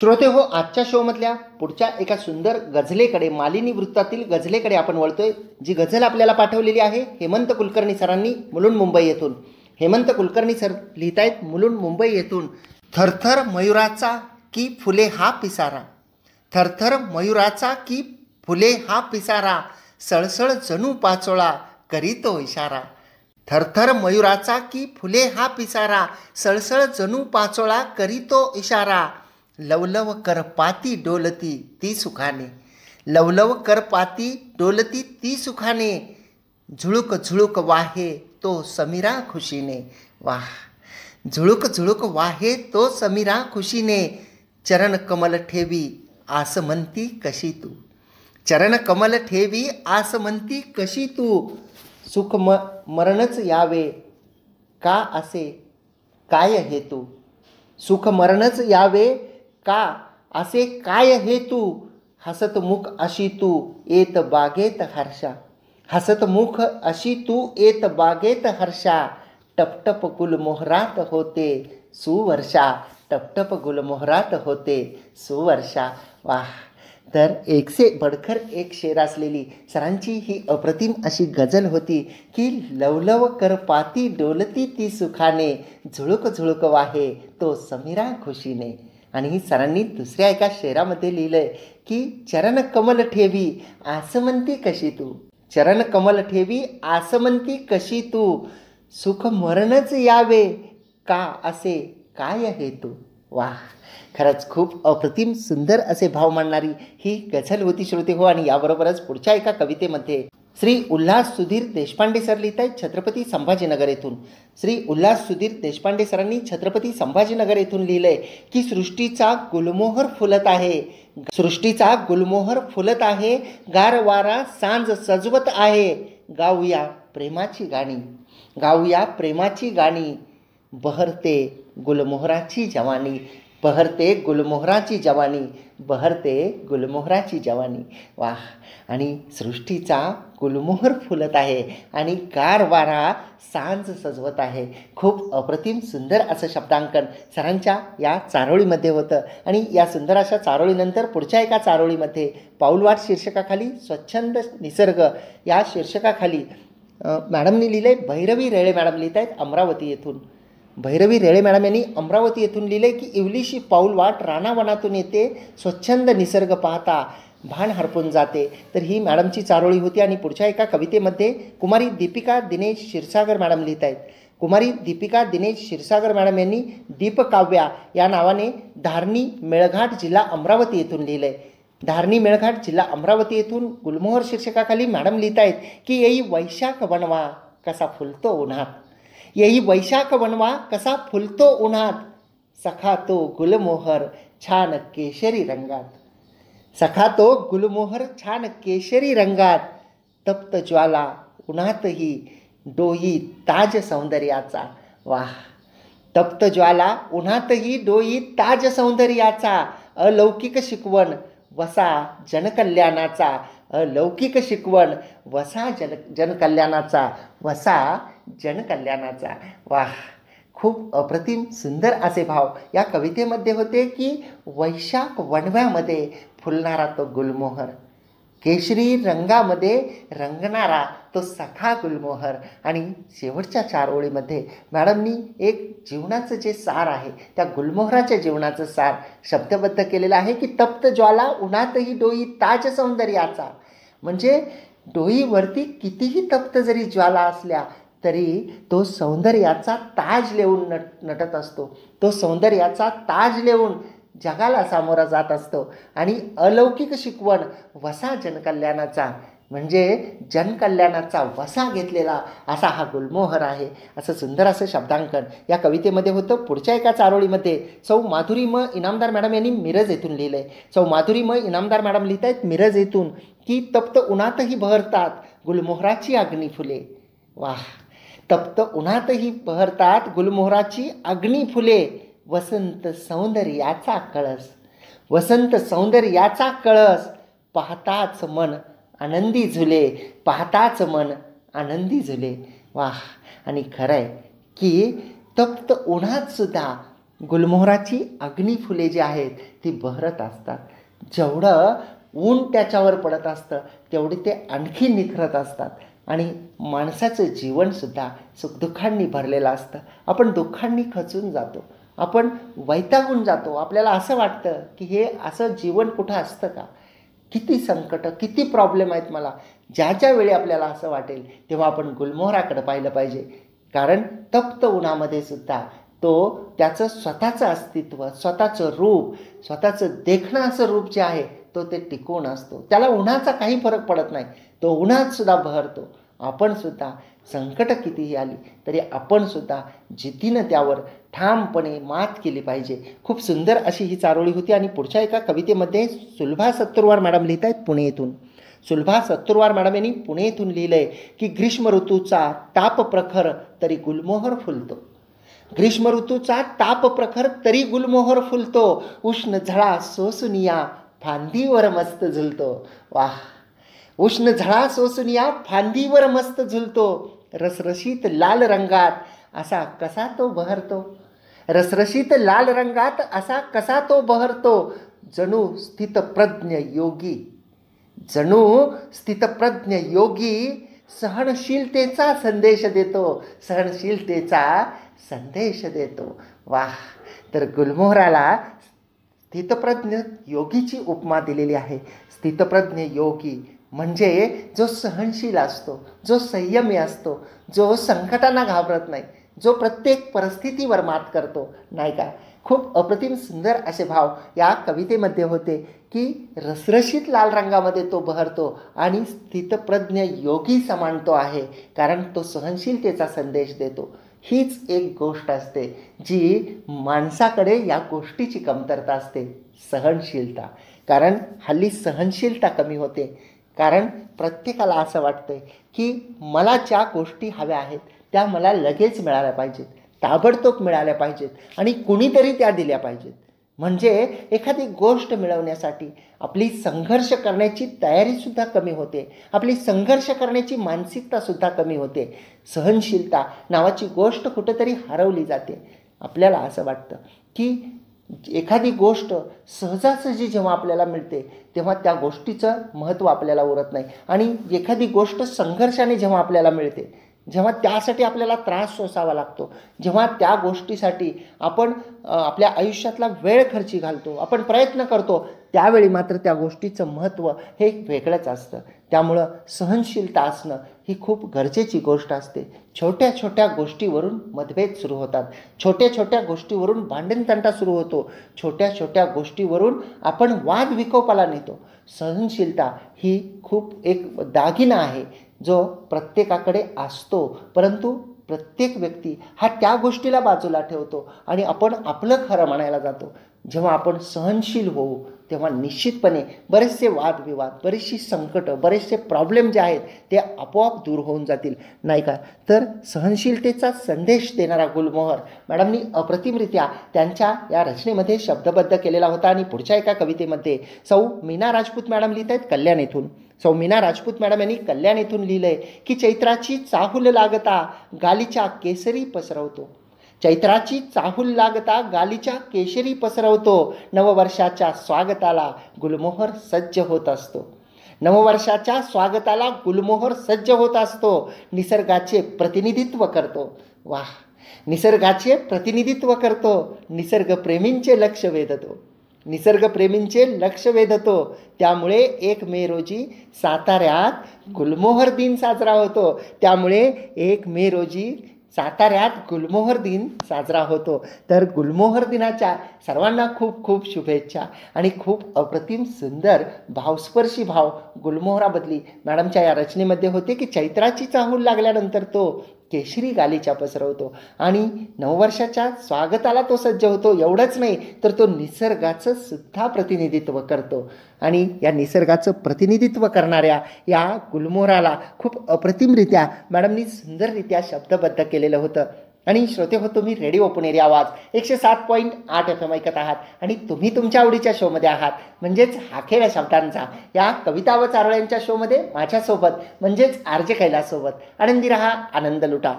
श्रोते हो, आजच्या शोमधल्या पुढच्या एका सुंदर गझलेकडे, मालिनी वृत्तातील गझलेकडे आपण वळतोय. जी गझल आपल्याला पाठवलेली आहे हेमंत कुलकर्णी सरांनी मुलुंड मुंबई येथून. हेमंत कुलकर्णी सर लिहितायत मुलुंड मुंबई येथून. थरथर मयुराचा की फुले हा पिसारा, थरथर मयुराचा की फुले हा पिसारा, सळसळ जणू पाचोळा करीतो इशारा. थरथर मयुराचा की फुले हा पिसारा, सळसळ जणू पाचोळा करीतो इशारा. लवलव करपाती डोलती ती सुखाने, लवलव करपाती डोलती ती सुखाने, झुळुक झुळुक वाहे तो समीरा खुशीने. वाह, झुळुक झुळुक वाहे तो समीरा खुशीने, चरण कमल ठेवी आस म्हणती कशी तू, चरण कमल ठेवी आस म्हणती कशी तू. सुख मरणच यावे का असे काय हेतू, सुख मरणच यावे का असे काय हेतू. हसत मुख अशी तू येत बागेत हर्षा, हसत मुख अशी तू येत बागेत हर्षा, टपटप गुलमोहरात होते सुवर्षा, टपटप गुलमोहरात होते सुवर्षा. वाह, तर एक से बडखर एक शेर असलेली सरांची ही अप्रतिम अशी गझल होती की लवलव करपाती डोलती ती सुखाने, झुळुक झुळुक वाहे तो समीरा खुशीने. आणि सरांनी दुसऱ्या एका शेरामध्ये लिहिलंय की चरण कमल ठेवी आसमंती कशी तू, चरण कमल ठेवी आसमंती कशी तू, सुख मरणच यावे का असे काय हेतू. वाह, खरंच खूप अप्रतिम सुंदर असे भाव मांडणारी ही गझल होती श्रोते हो. आणि याबरोबरच पुढच्या एका कवितेमध्ये श्री उल्हास सुधीर देशपांडे सर लिहित आहेत छत्रपती संभाजीनगर येथून. श्री उल्हास सुधीर देशपांडे सरांनी छत्रपती संभाजीनगर येथून लिहिलंय की सृष्टीचा गुलमोहर फुलत आहे, सृष्टीचा गुलमोहर फुलत आहे, गार वारा सांज सजवत आहे, गाऊया प्रेमाची गाणी, गाऊया प्रेमाची गाणी, बहरते गुलमोहराची जवानी, बहरते गुलमोहराची जवानी, बहरते गुलमोहराची जवानी. वाह, आणि सृष्टीचा गुलमोहर फुलत आहे आणि गार वारा सांज सजवत आहे. खूप अप्रतिम सुंदर असं शब्दांकन सरांच्या या चारोळीमध्ये होतं. आणि या सुंदर अशा चारोळीनंतर पुढच्या एका चारोळीमध्ये पाऊलवाट शीर्षकाखाली स्वच्छंद निसर्ग या शीर्षकाखाली मॅडमनी लिहिलं आहे, भैरवी रेळे मॅडम लिहित आहेत अमरावती येथून. भैरवी रेळे मॅडम यांनी अमरावती येथून लिहिले की इवलीशी पाऊलवाट रानावनातून येते, स्वच्छंद निसर्ग पाहता भान हरपून जाते. तर ही मॅडमची चारोळी होती. आणि पुढच्या एका कवितेमध्ये कुमारी दीपिका दिनेश क्षीरसागर मॅडम लिहित आहेत. कुमारी दीपिका दिनेश क्षीरसागर मॅडम यांनी दीपकाव्या या नावाने धारणी मेळघाट जिल्हा अमरावती येथून लिहिलं आहे. धारणी मेळघाट जिल्हा अमरावती येथून गुलमोहर शीर्षकाखाली मॅडम लिहित आहेत की येई वैशाख वनवा कसा फुलतो उन्हात, येई वैशाख वनवा कसा फुलतो उन्हात, सखा तो गुलमोहर छान केशरी रंगात, सखा तो गुलमोहर छान केशरी रंगात, तप्त ज्वाला उन्हातही डोई ताज सौंदर्याचा. वाह, तप्त ज्वाला उन्हातही डोई ताज सौंदर्याचा, अलौकिक शिकवण वसा जनकल्याणाचा, अलौकिक शिकवण वसा जनकल्याणाचा, वसा जनकल्याणाचा. वाह, खूप अप्रतिम सुंदर असे भाव या कवितेमध्ये होते की वैशाख वणव्यामध्ये फुलणारा तो गुलमोहर, केशरी रंगामध्ये रंगणारा तो सखा गुलमोहर. आणि शेवटच्या चार ओळीमध्ये मॅडमनी एक जीवनाचं जे सार आहे त्या गुलमोहराच्या जीवनाचं सार शब्दबद्ध केलेलं आहे की तप्त ज्वाला उन्हातही डोई ताज सौंदर्याचा. म्हणजे डोईवरती कितीही तप्त जरी ज्वाला असल्या तरी तो सौंदर्याचा ताज लेवून नटत असतो, तो सौंदर्याचा ताज लेवून जगाला सामोरा जात असतो. आणि अलौकिक शिकवण वसा जनकल्याणाचा, म्हणजे जनकल्याणाचा वसा घेतलेला असा हा गुलमोहर आहे. असं सुंदर असं शब्दांकन या कवितेमध्ये होतं. पुढच्या एका चारोळीमध्ये सौ माधुरी म इनामदार मॅडम यांनी मिरज येथून लिहिलं आहे. सौ माधुरी म इनामदार मॅडम लिहित आहेत मिरज येथून की तप्त उन्हातही बहरतात गुलमोहराची अग्नी फुले. वाह, तप्त उन्हातही बहरतात गुलमोहराची अग्नी फुले, वसंत सौंदर्याचा कळस, वसंत सौंदर्याचा कळस, पाहताच मन आनंदी झुले, पाहताच मन आनंदी झुले. वाह, आणि खरं आहे की तप्त उन्हात सुद्धा गुलमोहराची अग्निफुले जी आहेत ती बहरत असतात. जेवढं ऊन त्याच्यावर पडत असतं तेवढे ते आणखी निखरत असतात. आणि माणसाचं जीवनसुद्धा सुखदुःखांनी भरलेलं असतं. आपण दुःखांनी खचून जातो, आपण वैतागून जातो. आपल्याला असं वाटतं की हे असं जीवन कुठं असतं का? किती संकट, किती प्रॉब्लेम आहेत मला. ज्या वेळी आपल्याला असं वाटेल तेव्हा आपण गुलमोहराकडे पाहिलं पाहिजे. कारण तप्त उन्हामध्ये सुद्धा तो त्याचं स्वतःचं अस्तित्व, स्वतःचं रूप, स्वतःचं देखणं असं रूप जे आहे तो ते टिकून असतो. त्याला उन्हाचा काही फरक पडत नाही. तो उन्हात सुद्धा बहरतो. आपण सुद्धा संकट कितीही आली तरी आपण सुद्धा जिद्दीनं त्यावर ठामपणे मात केली पाहिजे. खूप सुंदर अशी ही चारोळी होती. आणि पुढच्या एका कवितेमध्ये सुलभा सत्तरवार मॅडम लिहित आहेत पुणे येथून. सुलभा सत्तरवार मॅडम यांनी पुणे येथून लिहिलंय की ग्रीष्म ऋतूचा ताप प्रखर तरी गुलमोहर फुलतो. ग्रीष्म ऋतूचा ताप प्रखर तरी गुलमोहर फुलतो. उष्ण झळा सोसून या फांदीवर मस्त झुलतो. वाह! उष्ण झळा सोसून या फांदीवर मस्त झुलतो. रसरशीत लाल रंगात असा कसा तो बहरतो. रसरशीत लाल रंगात असा कसा तो बहरतो. जणू स्थितप्रज्ञ योगी, जणू स्थितप्रज्ञ योगी सहनशीलतेचा संदेश देतो. सहनशीलतेचा संदेश देतो. वाह! तर गुलमोहराला स्थितप्रज्ञ योगीची उपमा दिलेली आहे. स्थितप्रज्ञ योगी म्हणजे जो सहनशील असतो, जो संयमी असतो, जो संकटांना घाबरत नाही, जो प्रत्येक परिस्थितीवर मात करतो, नाही का? खूप अप्रतिम सुंदर असे भाव या कवितेमध्ये होते की रसरशीत लाल रंगामध्ये तो बहरतो आणि स्थितप्रज्ञ योगी समान तो आहे, कारण तो सहनशीलतेचा संदेश देतो. हीच एक गोष्ट असते जी माणसाकडे या गोष्टीची कमतरता असते, सहनशीलता. कारण हल्ली सहनशीलता कमी होते. कारण प्रत्येकाला असं वाटतं की मला ज्या गोष्टी हव्या आहेत त्या मला लगेच मिळाल्या पाहिजेत, ताबडतोब मिळाल्या पाहिजेत आणि कुणीतरी त्या दिल्या पाहिजेत. म्हणजे एखादी गोष्ट मिळवण्यासाठी आपली संघर्ष करण्याची तयारीसुद्धा कमी होते, आपली संघर्ष करण्याची मानसिकतासुद्धा कमी होते. सहनशीलता नावाची गोष्ट कुठेतरी हरवली जाते. आपल्याला असं वाटतं की एखादी गोष्ट सहजासहजी जेव्हा आपल्याला मिळते तेव्हा त्या गोष्टीचं महत्त्व आपल्याला उरत नाही. आणि एखादी गोष्ट संघर्षाने जेव्हा आपल्याला मिळते, जेव्हा त्यासाठी आपल्याला त्रास सोसावा लागतो, जेव्हा त्या गोष्टीसाठी आपण आपल्या आयुष्यातला वेळ खर्ची घालतो, आपण प्रयत्न करतो, त्यावेळी मात्र त्या गोष्टीचं महत्त्व हे वेगळंच असतं. त्यामुळं सहनशीलता असणं ही खूप गरजेची गोष्ट असते. छोट्या छोट्या गोष्टीवरून मतभेद सुरू होतात, छोट्या छोट्या गोष्टीवरून भांडणतंटा सुरू होतो, छोट्या छोट्या गोष्टीवरून आपण वाद विकोपाला नेतो. सहनशीलता ही खूप एक दागिना आहे जो प्रत्येकाकडे असतो, परंतु प्रत्येक व्यक्ती हा त्या गोष्टीला बाजूला ठेवतो आणि आपण आपलं खरं म्हणायला जातो. जेव्हा आपण सहनशील होऊ तेव्हा निश्चितपणे बरेचसे वादविवाद, बरीचशी संकटं, बरेचसे प्रॉब्लेम जे आहेत ते आपोआप दूर होऊन जातील, नाही का? तर सहनशीलतेचा संदेश देणारा गुलमोहर मॅडमनी अप्रतिमरित्या त्यांच्या या रचनेमध्ये शब्दबद्ध केलेला होता. आणि पुढच्या एका कवितेमध्ये सौ मीना राजपूत मॅडम लिहित आहेत कल्याण येथून. सौ मीना राजपूत मॅडम यांनी कल्याण येथून लिहिलंय की चैत्राची चाहूल लागता गालीच्या केसरी पसरवतो. चैत्राची चाहूल लागता गालीच्या केशरी पसरवतो. नववर्षाच्या स्वागताला गुलमोहर सज्ज होत असतो. नववर्षाच्या स्वागताला गुलमोहर सज्ज होत असतो. निसर्गाचे प्रतिनिधित्व करतो. वाह! निसर्गाचे प्रतिनिधित्व करतो. निसर्गप्रेमींचे लक्ष वेधतो. निसर्गप्रेमींचे लक्ष वेधतो. त्यामुळे 1 मे रोजी साताऱ्यात गुलमोहर दिन साजरा होतो. त्यामुळे 1 मे रोजी साताऱ्यात गुलमोहर दिन साजरा होतो. तर गुलमोहर दिनाच्या सर्वांना खूप खूप शुभेच्छा. आणि खूप अप्रतिम सुंदर भावस्पर्शी भाव गुलमोहराबद्दली मॅडमच्या या रचनेमध्ये होते की चैत्राची चाहूल लागल्यानंतर तो केशरी गालीच्या पसरवतो आणि नववर्षाच्या स्वागताला तो सज्ज होतो. एवढंच नाही तर तो निसर्गाचं सुद्धा प्रतिनिधित्व करतो. आणि या निसर्गाचं प्रतिनिधित्व करणाऱ्या या गुलमोहराला खूप अप्रतिमरित्या मॅडमनी सुंदररित्या शब्दबद्ध केलेलं होतं. आणि श्रोते हो, तुम्ही रेडिओ पुणेरी आवाज 107.8 FM ऐकत आहात आणि तुम्ही तुमच्या आवडीच्या शोमध्ये आहात, म्हणजेच हा खेळ शब्दांचा. या कविता व चारोळ्यांच्या शोमध्ये माझ्यासोबत म्हणजेच RJ कैलाससोबत आनंदी रहा, आनंद लुटा.